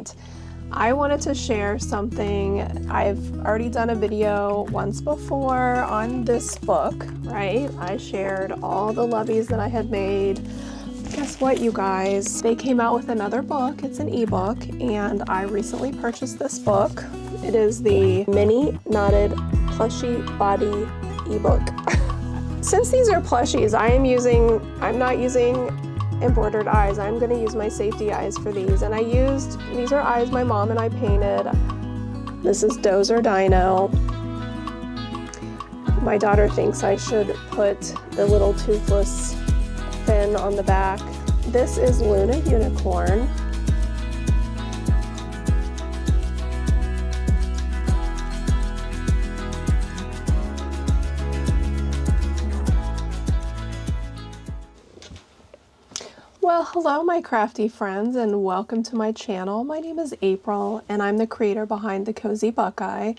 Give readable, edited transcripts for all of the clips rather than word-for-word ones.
different. I wanted to share something. I've already done a video once before on this book, right? I shared all the Loveys that I had made. Guess what, you guys? They came out with another book. It's an ebook, and I recently purchased this book. It is the Mini Knotted Plushie Body Ebook. Since these are plushies, I'm not using embroidered eyes. I'm going to use my safety eyes for these, and these are eyes my mom and I painted. This is Dozer Dino. My daughter thinks I should put the little toothless fin on the back. This is Luna Unicorn. Well, hello my crafty friends, and welcome to my channel. My name is April, and I'm the creator behind The Cozy Buckeye.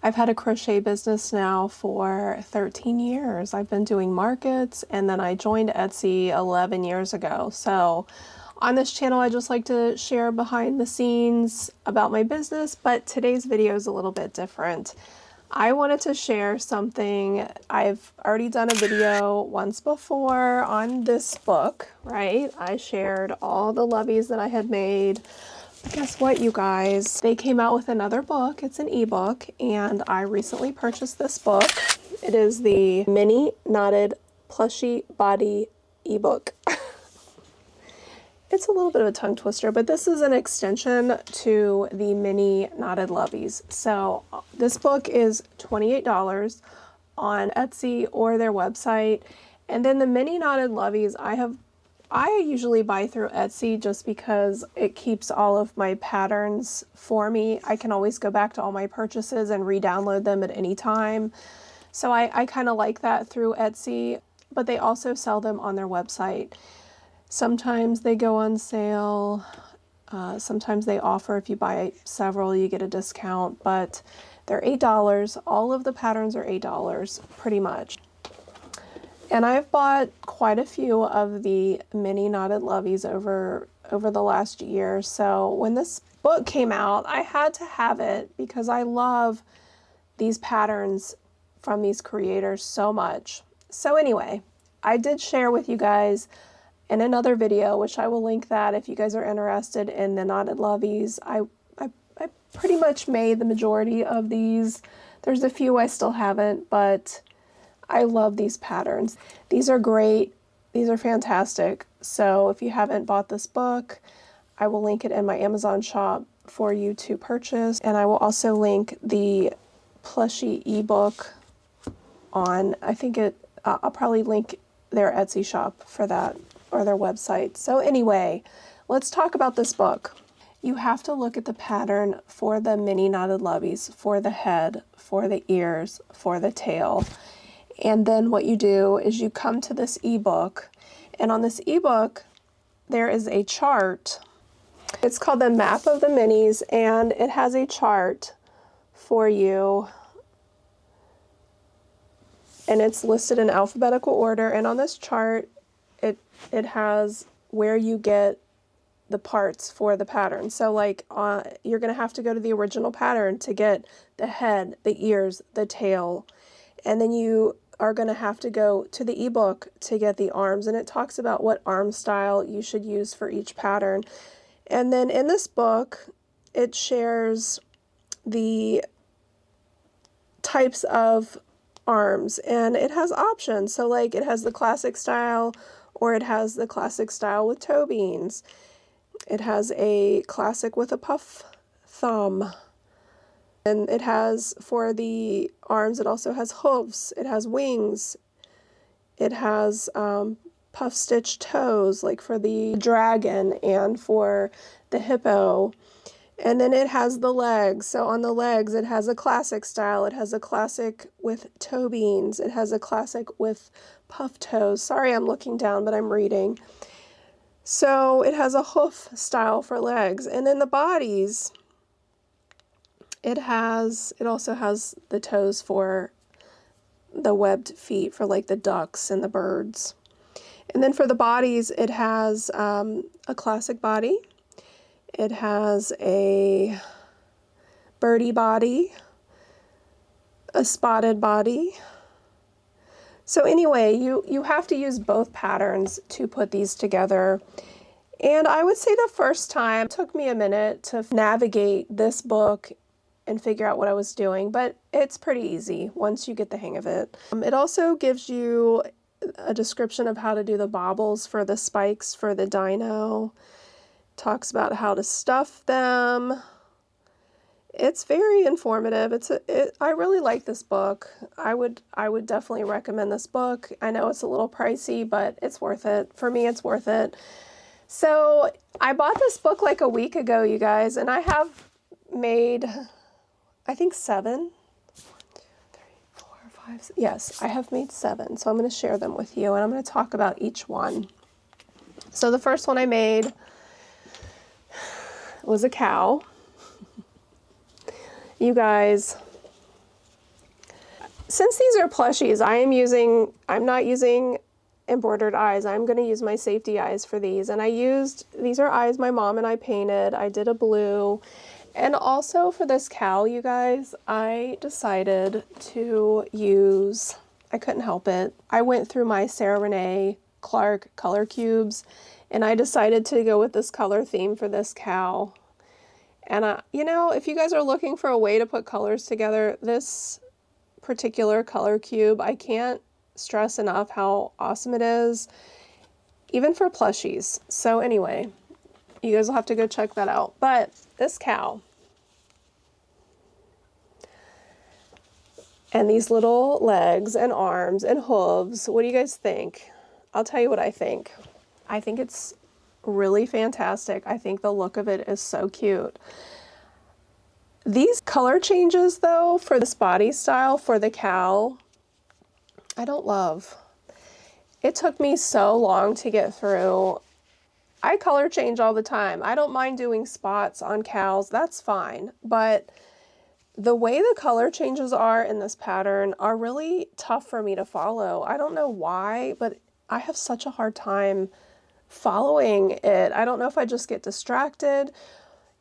I've had a crochet business now for 13 years. I've been doing markets, and then I joined Etsy 11 years ago. So on this channel, I just like to share behind the scenes about my business, but today's video is a little bit different. I wanted to share something. I've already done a video once before on this book, right? I shared all the Loveys that I had made. But guess what, you guys? They came out with another book. It's an ebook, and I recently purchased this book. It is the Mini Knotted Plushie Body Ebook. It's a little bit of a tongue twister, but this is an extension to the Mini Knotted Loveys. So this book is $28 on Etsy or their website. And then the Mini Knotted Loveys, I usually buy through Etsy just because it keeps all of my patterns for me. I can always go back to all my purchases and re-download them at any time. So I kind of like that through Etsy, but they also sell them on their website. Sometimes they go on sale, sometimes they offer if you buy several you get a discount, but they're $8. All of the patterns are $8 pretty much. And I've bought quite a few of the Mini Knotted Loveys over the last year. So when this book came out, I had to have it because I love these patterns from these creators so much. So anyway, I did share with you guys in another video, which I will link that if you guys are interested in the Knotted Loveys. I pretty much made the majority of these. There's a few I still haven't, but I love these patterns. These are great. These are fantastic. So if you haven't bought this book, I will link it in my Amazon shop for you to purchase. And I will also link the Plushie ebook on, I'll probably link their Etsy shop for that, or their website. So anyway, let's talk about this book. You have to look at the pattern for the Mini Knotted Loveys, for the head, for the ears, for the tail. And then what you do is you come to this ebook, and on this ebook, there is a chart. It's called the Map of the Minis, and it has a chart for you. And it's listed in alphabetical order, and on this chart, it has where you get the parts for the pattern. So like you're going to have to go to the original pattern to get the head, the ears, the tail, and then you are going to have to go to the ebook to get the arms, and it talks about what arm style you should use for each pattern. And then in this book, it shares the types of arms, and it has options. So like it has the classic style, or it has the classic style with toe beans. It has a classic with a puff thumb. And it has, for the arms, it also has hooves. It has wings. It has puff stitch toes, like for the dragon and for the hippo. And then it has the legs. So on the legs, it has a classic style. It has a classic with toe beans. It has a classic with puff toes. Sorry, I'm looking down, but I'm reading. So it has a hoof style for legs. And then the bodies, it also has the toes for the webbed feet for like the ducks and the birds. And then for the bodies, it has a classic body. It has a birdie body, a spotted body. So anyway, you have to use both patterns to put these together. And I would say the first time it took me a minute to navigate this book and figure out what I was doing, but it's pretty easy once you get the hang of it. It also gives you a description of how to do the baubles for the spikes for the dino. Talks about how to stuff them. It's very informative. I really like this book. I would definitely recommend this book. I know it's a little pricey, but it's worth it. For me, it's worth it. So I bought this book like a week ago, you guys, and I have made, I think 7. 1, 2, 3, 4, 5, 6. Yes, I have made 7. So I'm going to share them with you, and I'm going to talk about each one. So the first one I made was a cow. You guys, since these are plushies, I'm not using embroidered eyes. I'm going to use my safety eyes for these. And these are eyes my mom and I painted. I did a blue. And also for this cow, you guys, I decided to use, I couldn't help it. I went through my Sarah Renae Clark color cubes, and I decided to go with this color theme for this cow. And you know, if you guys are looking for a way to put colors together, this particular color cube, I can't stress enough how awesome it is, even for plushies. So anyway, you guys will have to go check that out. But this cow and these little legs and arms and hooves, what do you guys think? I'll tell you what I think. I think it's really fantastic. I think the look of it is so cute. These color changes though for this body style for the cow, I don't love. It took me so long to get through. I color change all the time. I don't mind doing spots on cows, that's fine. But the way the color changes are in this pattern are really tough for me to follow. I don't know why, but I have such a hard time following it. I don't know if I just get distracted.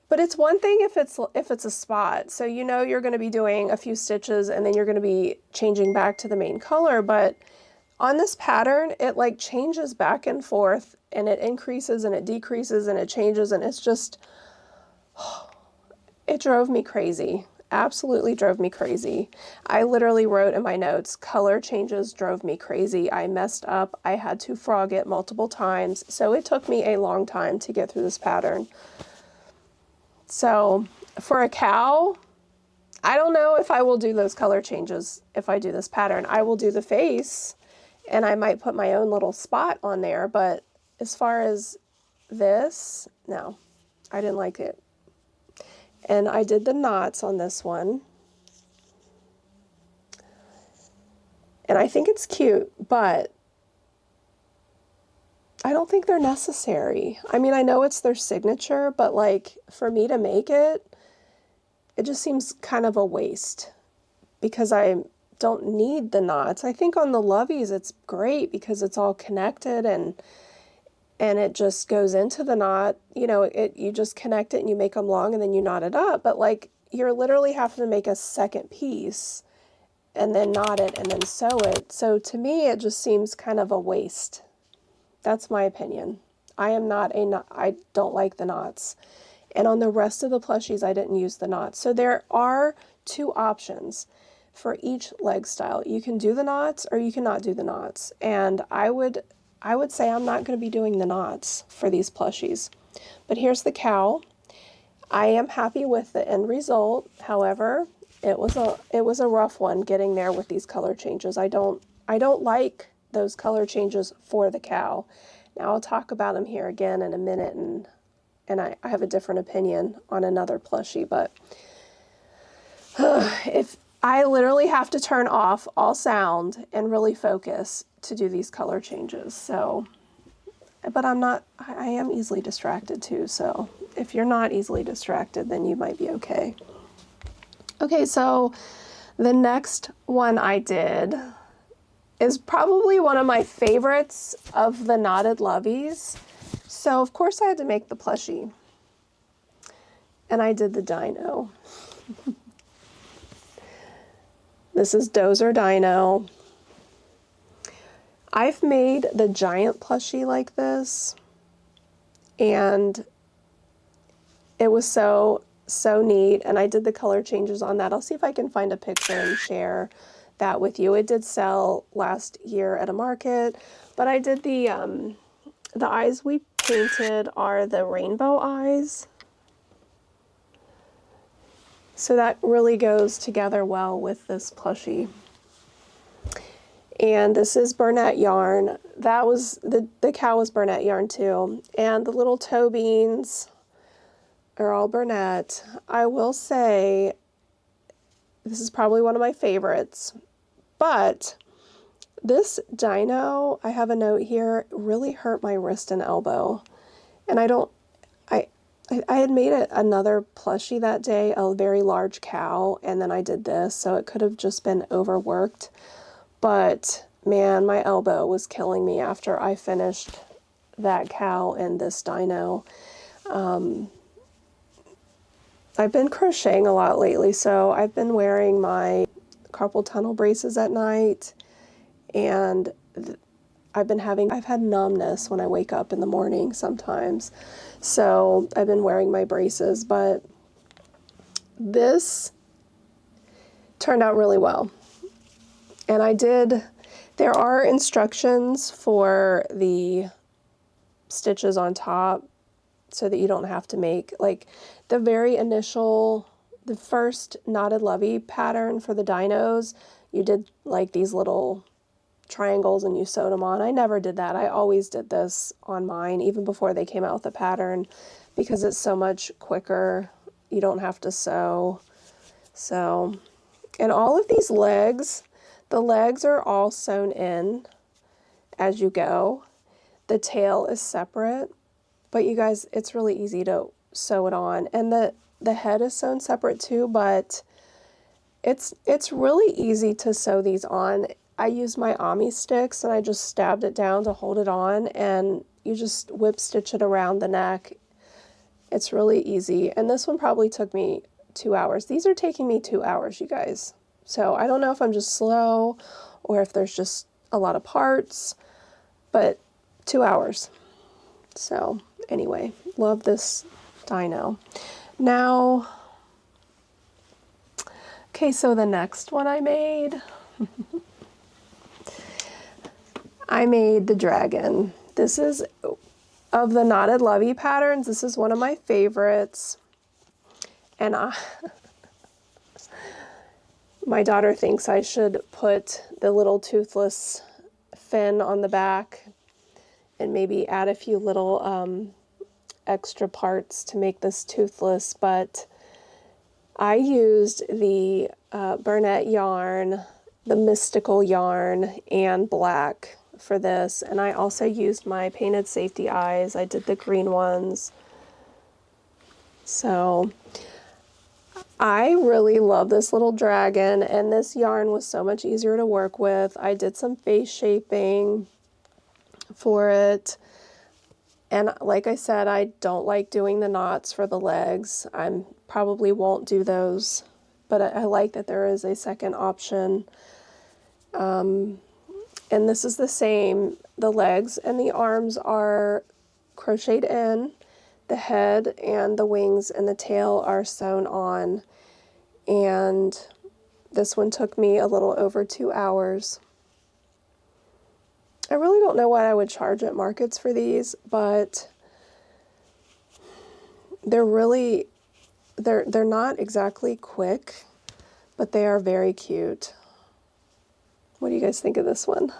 But it's one thing if it's a spot. So you know you're going to be doing a few stitches and then you're going to be changing back to the main color. But on this pattern, it like changes back and forth, and it increases and it decreases and it changes, and it's just, it drove me crazy. Absolutely drove me crazy. I literally wrote in my notes, color changes drove me crazy. I messed up. I had to frog it multiple times. So it took me a long time to get through this pattern. So for a cow, I don't know if I will do those color changes if I do this pattern. I will do the face, and I might put my own little spot on there, but as far as this, no, I didn't like it. And I did the knots on this one. And I think it's cute, but I don't think they're necessary. I mean, I know it's their signature, but like for me to make it, it just seems kind of a waste because I don't need the knots. I think on the Loveys it's great because it's all connected and it just goes into the knot. You know, you just connect it and you make them long and then you knot it up. But like you're literally having to make a second piece and then knot it and then sew it. So to me, it just seems kind of a waste. That's my opinion. I don't like the knots. And on the rest of the plushies, I didn't use the knots. So there are 2 options for each leg style. You can do the knots or you cannot do the knots. And I would say I'm not going to be doing the knots for these plushies. But here's the cow. I am happy with the end result. However, it was a rough one getting there with these color changes. I don't like those color changes for the cow. Now I'll talk about them here again in a minute, and I have a different opinion on another plushie, but if I literally have to turn off all sound and really focus to do these color changes. So, but I am easily distracted too. So if you're not easily distracted, then you might be okay. Okay, so the next one I did is probably one of my favorites of the knotted Loveys. So of course I had to make the plushie. and I did the dino. This is Dozer Dino. I've made the giant plushie like this, and it was so neat, and I did the color changes on that. I'll see if I can find a picture and share that with you. It did sell last year at a market, but I did the eyes we painted are the rainbow eyes. So that really goes together well with this plushie. And this is Burnett yarn. That was, the cow was Burnett yarn too. And the little toe beans are all Burnett. I will say, this is probably one of my favorites, but this dino, I have a note here, really hurt my wrist and elbow. And I had made another plushie that day, a very large cow, and then I did this, so it could have just been overworked. But man, my elbow was killing me after I finished that cow and this dino. I've been crocheting a lot lately, so I've been wearing my carpal tunnel braces at night, and I've had numbness when I wake up in the morning sometimes. So I've been wearing my braces, but this turned out really well. And there are instructions for the stitches on top so that you don't have to make, like, the first knotted lovey pattern for the dinos, you did like these little triangles and you sewed them on. I never did that. I always did this on mine, even before they came out with the pattern, because it's so much quicker. You don't have to sew. So, and all of these legs, the legs are all sewn in as you go. The tail is separate, but you guys, it's really easy to sew it on. And the head is sewn separate too, but it's really easy to sew these on. I used my Ami sticks and I just stabbed it down to hold it on, and you just whip stitch it around the neck. It's really easy. And this one probably took me 2 hours. These are taking me 2 hours, you guys. So I don't know if I'm just slow or if there's just a lot of parts, but 2 hours. So anyway, love this dino. Now, okay, so the next one I made, I made the dragon. This is, of the knotted lovey patterns, this is one of my favorites. And my daughter thinks I should put the little toothless fin on the back and maybe add a few little extra parts to make this toothless, but I used the Burnett yarn, the mystical yarn, and black for this, and I also used my painted safety eyes. I did the green ones. So I really love this little dragon, and this yarn was so much easier to work with. I did some face shaping for it, and like I said, I don't like doing the knots for the legs. I probably won't do those, but I like that there is a second option. And this is the same. The legs and the arms are crocheted in. The head and the wings and the tail are sewn on. And this one took me a little over 2 hours. I really don't know what I would charge at markets for these, but they're not exactly quick, but they are very cute. What do you guys think of this one?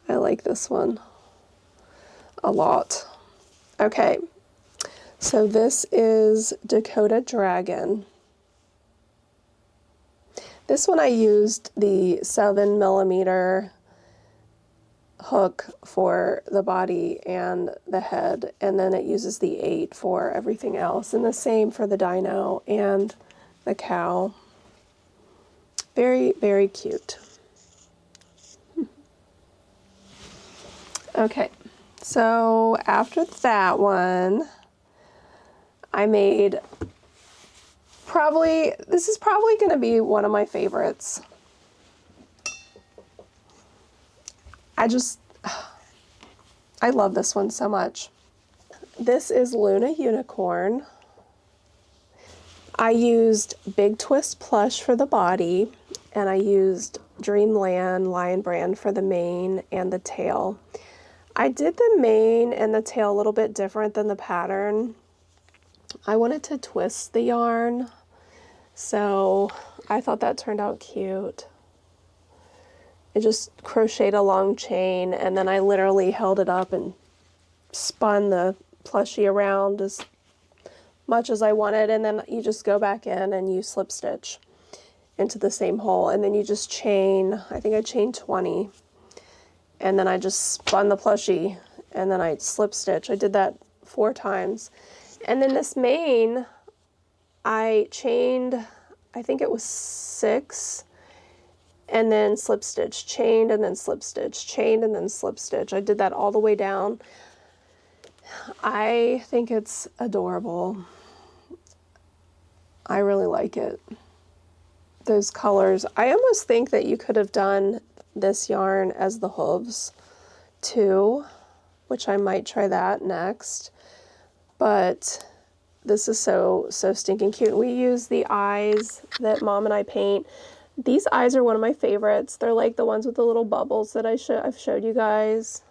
I like this one a lot. Okay, so this is Dakota Dragon. This one I used the 7mm hook for the body and the head, and then it uses the 8 for everything else, and the same for the dino and the cow. Very, very cute. Okay, so after that one, I made this is probably going to be one of my favorites. I love this one so much. This is Luna Unicorn. I used Big Twist Plush for the body, and I used Dreamland Lion Brand for the mane and the tail. I did the mane and the tail a little bit different than the pattern. I wanted to twist the yarn, so I thought that turned out cute. I just crocheted a long chain, and then I literally held it up and spun the plushie around as much as I wanted, and then you just go back in and you slip stitch into the same hole, and then you just chain, I think I chained 20, and then I just spun the plushie, and then I slip stitch. I did that 4 times. And then this mane, I chained, I think it was 6, and then slip stitch, chained, and then slip stitch, chained, and then slip stitch. I did that all the way down. I think it's adorable. I really like it. Those colors. I almost think that you could have done this yarn as the hooves too, which I might try that next. But this is so stinking cute. We use the eyes that Mom and I paint. These eyes are one of my favorites. They're like the ones with the little bubbles that I've showed you guys.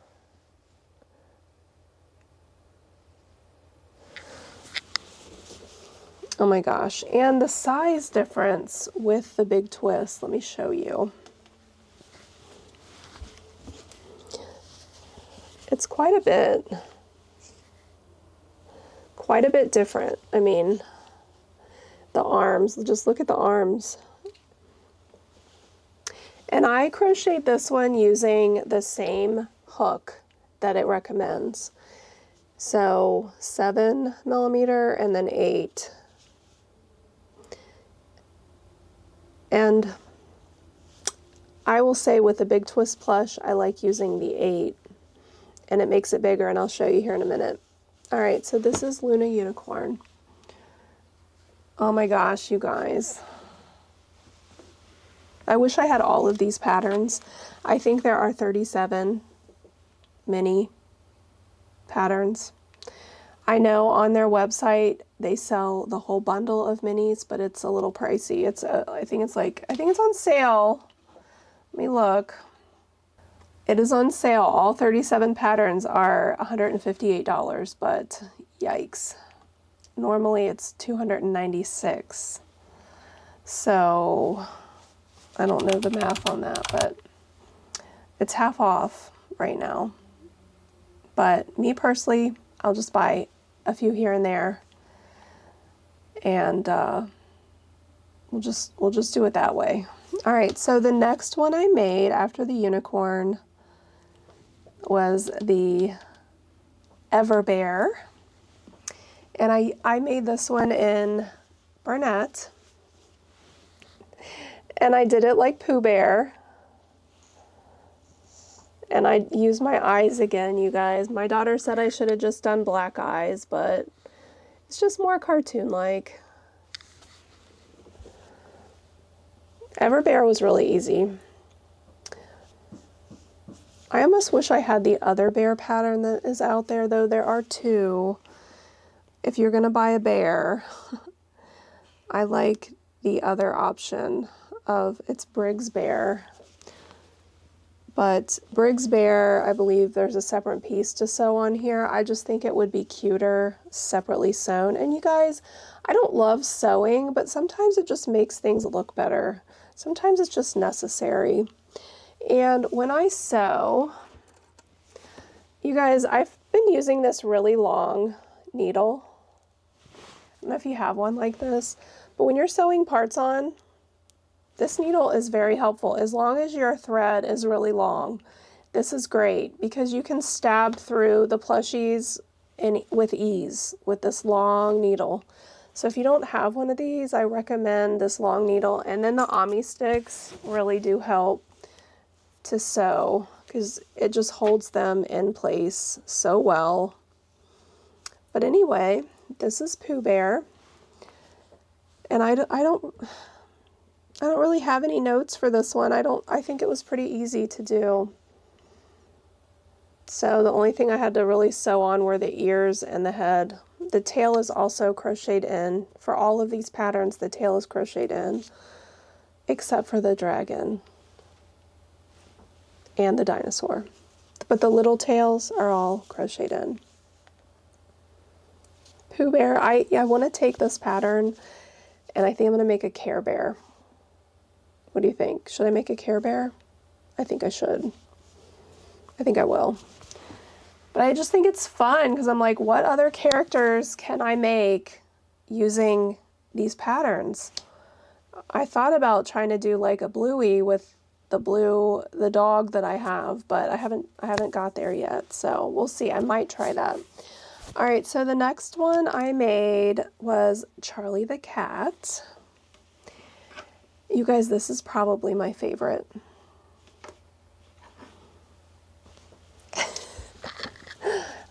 Oh my gosh. And the size difference with the big twist. Let me show you. It's quite a bit different. I mean, the arms, just look at the arms. And I crocheted this one using the same hook that it recommends. So 7mm and then 8. And I will say with the Big Twist Plush, I like using the 8, and it makes it bigger, and I'll show you here in a minute. All right, so this is Luna Unicorn. Oh my gosh, you guys. I wish I had all of these patterns. I think there are 37 mini patterns. I know on their website they sell the whole bundle of minis, but it's a little pricey. I think it's on sale. Let me look. It is on sale. All 37 patterns are $158, but yikes. Normally it's $296. So I don't know the math on that, but it's half off right now. But me personally, I'll just buy a few here and there, and we'll just do it that way. All right, so the next one I made after the unicorn was the Everbear, and I made this one in Barnett, and I did it like Pooh Bear. And I used my eyes again, you guys. My daughter said I should have just done black eyes, but it's just more cartoon-like. Everbear was really easy. I almost wish I had the other bear pattern that is out there, though. There are 2. If you're going to buy a bear, I like the other option of it's Briggs Bear. But Briggs Bear, I believe there's a separate piece to sew on here. I just think it would be cuter separately sewn. And you guys, I don't love sewing, but sometimes it just makes things look better. Sometimes it's just necessary. And when I sew, you guys, I've been using this really long needle. I don't know if you have one like this, but when you're sewing parts on, this needle is very helpful. As long as your thread is really long, this is great because you can stab through the plushies with ease with this long needle. So if you don't have one of these, I recommend this long needle. And then the Ami sticks really do help to sew because it just holds them in place so well. But anyway, This is Pooh Bear. And I don't really have any notes for this one. I think it was pretty easy to do. So the only thing I had to really sew on were the ears and the head. The tail is also crocheted in. For all of these patterns, the tail is crocheted in, except for the dragon and the dinosaur. But the little tails are all crocheted in. Pooh Bear, I want to take this pattern and I think I'm going to make a Care Bear. What do you think? Should I make a Care Bear? I think I should. I think I will. But I just think it's fun because I'm like, what other characters can I make using these patterns? I thought about trying to do like a Bluey with the dog that I have, but I haven't got there yet. So we'll see. I might try that. All right, so the next one I made was Charlie the cat. You guys, this is probably my favorite.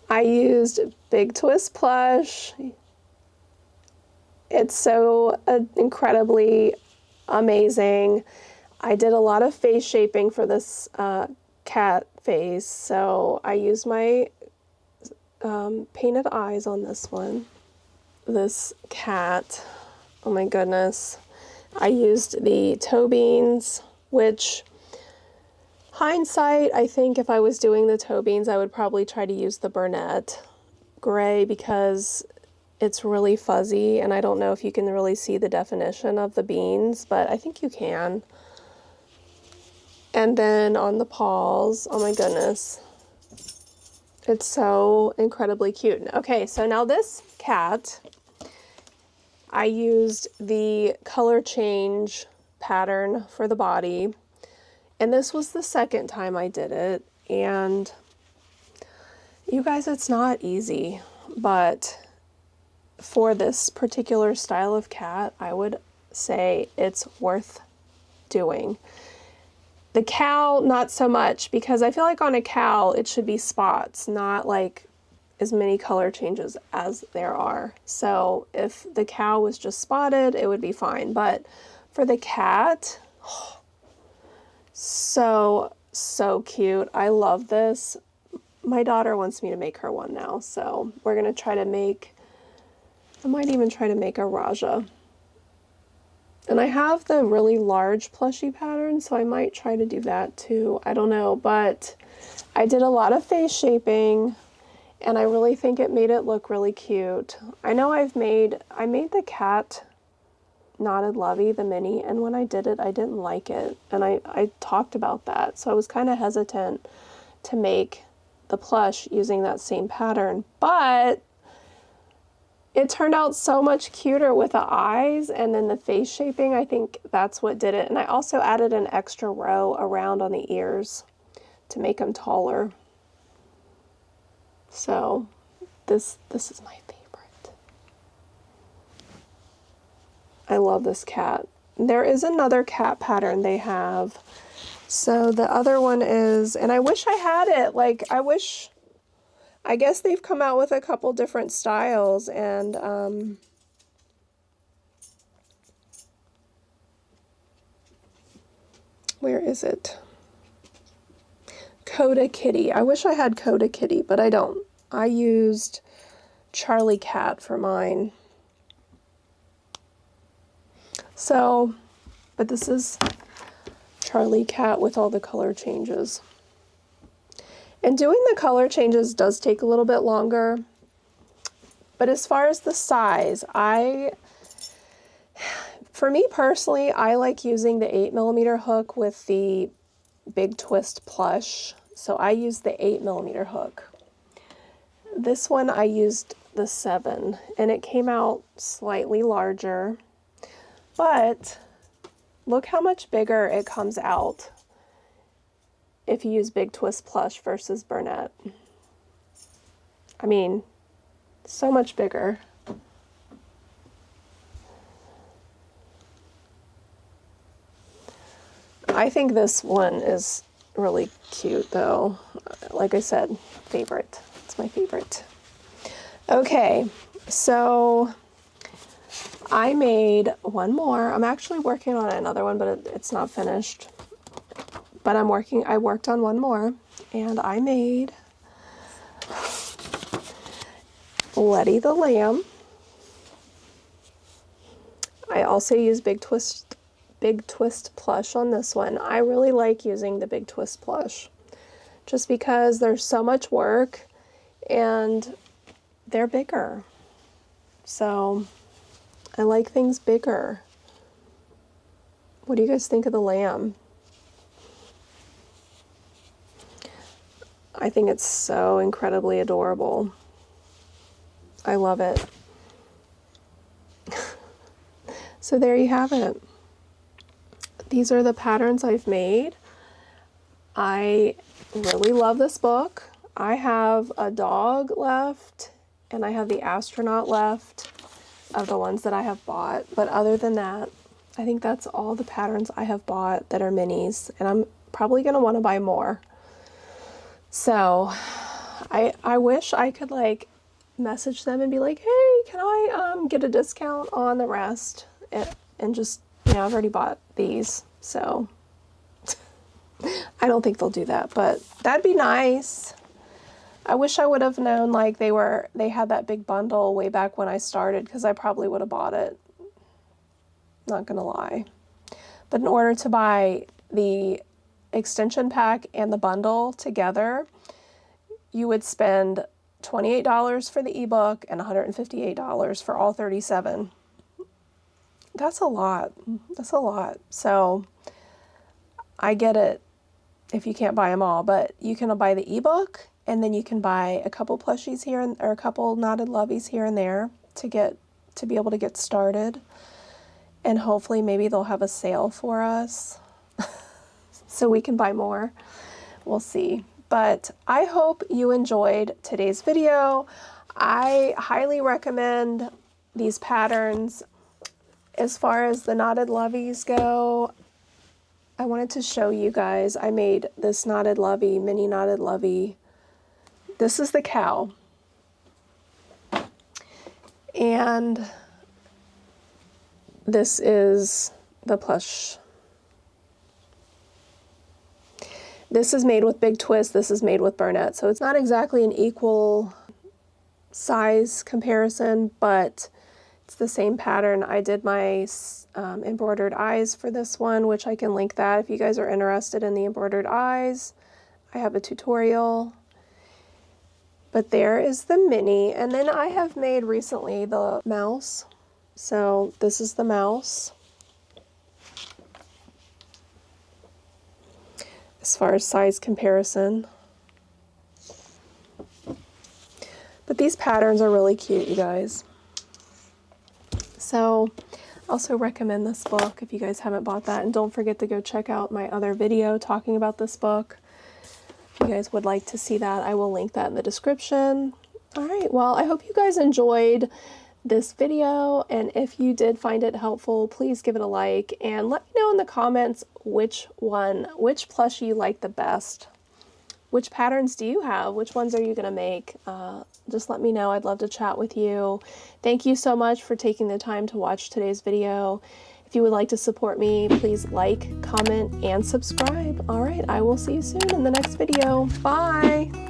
I used Big Twist plush. It's so incredibly amazing. I did a lot of face shaping for this cat face, so I used my painted eyes on this one. This cat, oh my goodness. I used the toe beans, which hindsight, I think if I was doing the toe beans, I would probably try to use the Burnett gray because it's really fuzzy and I don't know if you can really see the definition of the beans, but I think you can. And then on the paws, oh my goodness. It's so incredibly cute. Okay, so now this cat, I used the color change pattern for the body. And this was the second time I did it. And you guys, it's not easy, but for this particular style of cat, I would say it's worth doing. The cow, not so much, because I feel like on a cow, it should be spots, not like as many color changes as there are. So if the cow was just spotted, it would be fine. But for the cat, oh, so cute. I love this. My daughter wants me to make her one now, so we're gonna try to make, I might even try to make a Raja. And I have the really large plushie pattern, so I might try to do that too. I don't know, but I did a lot of face shaping and I really think it made it look really cute. I know I made the cat knotted lovey, the mini, and when I did it, I didn't like it. And I talked about that. So I was kind of hesitant to make the plush using that same pattern, but it turned out so much cuter with the eyes and then the face shaping. I think that's what did it. And I also added an extra row around on the ears to make them taller. So this is my favorite. I love this cat. There is another cat pattern they have. So the other one is, and I wish I had it, like I guess they've come out with a couple different styles, and where is it? Coda Kitty. I wish I had Coda Kitty, but I don't. I used Charlie Cat for mine. So, but this is Charlie Cat with all the color changes. And doing the color changes does take a little bit longer, but as far as the size, for me personally, I like using the 8mm hook with the Big Twist plush, so I use the 8mm hook. This one I used the 7, and it came out slightly larger, but look how much bigger it comes out if you use Big Twist plush versus Burnett. I mean, so much bigger. I think this one is really cute though. Like I said, favorite. It's my favorite. Okay, So I made one more. I'm actually working on another one, but it's not finished. But I worked on one more, and I made Letty the Lamb. I also use Big Twist plush on this one. I really like using the Big Twist plush just because there's so much work and they're bigger. So I like things bigger. What do you guys think of the lamb? I think it's so incredibly adorable. I love it. So there you have it. These are the patterns I've made. I really love this book. I have a dog left, and I have the astronaut left of the ones that I have bought. But other than that, I think that's all the patterns I have bought that are minis, and I'm probably going to want to buy more. So I wish I could like message them and be like, hey, can I get a discount on the rest? And just, you know, I've already bought these, so I don't think they'll do that, but that'd be nice. I wish I would have known like they had that big bundle way back when I started, because I probably would have bought it. Not gonna lie. But in order to buy the extension pack and the bundle together, you would spend $28 for the ebook and $158 for all 37. That's a lot. That's a lot. So I get it if you can't buy them all, but you can buy the ebook, and then you can buy a couple plushies here or a couple knotted loveys here and there to be able to get started. And hopefully maybe they'll have a sale for us so we can buy more. We'll see. But I hope you enjoyed today's video. I highly recommend these patterns. As far as the knotted loveys go, I wanted to show you guys. I made this knotted lovey, mini knotted lovey. This is the cow. And this is the plush. This is made with Big Twist. This is made with Burnett. So it's not exactly an equal size comparison, but it's the same pattern. I did my embroidered eyes for this one, which I can link that if you guys are interested in the embroidered eyes. I have a tutorial. But there is the mini. And then I have made recently the mouse. So this is the mouse. As far as size comparison. But these patterns are really cute, you guys. So also recommend this book if you guys haven't bought that, and don't forget to go check out my other video talking about this book. If you guys would like to see that, I will link that in the description. All right, well, I hope you guys enjoyed this video, and if you did find it helpful, please give it a like and let me know in the comments which plushie you like the best. Which patterns do you have? Which ones are you going to make? Just let me know. I'd love to chat with you. Thank you so much for taking the time to watch today's video. If you would like to support me, please like, comment, and subscribe. All right, I will see you soon in the next video. Bye!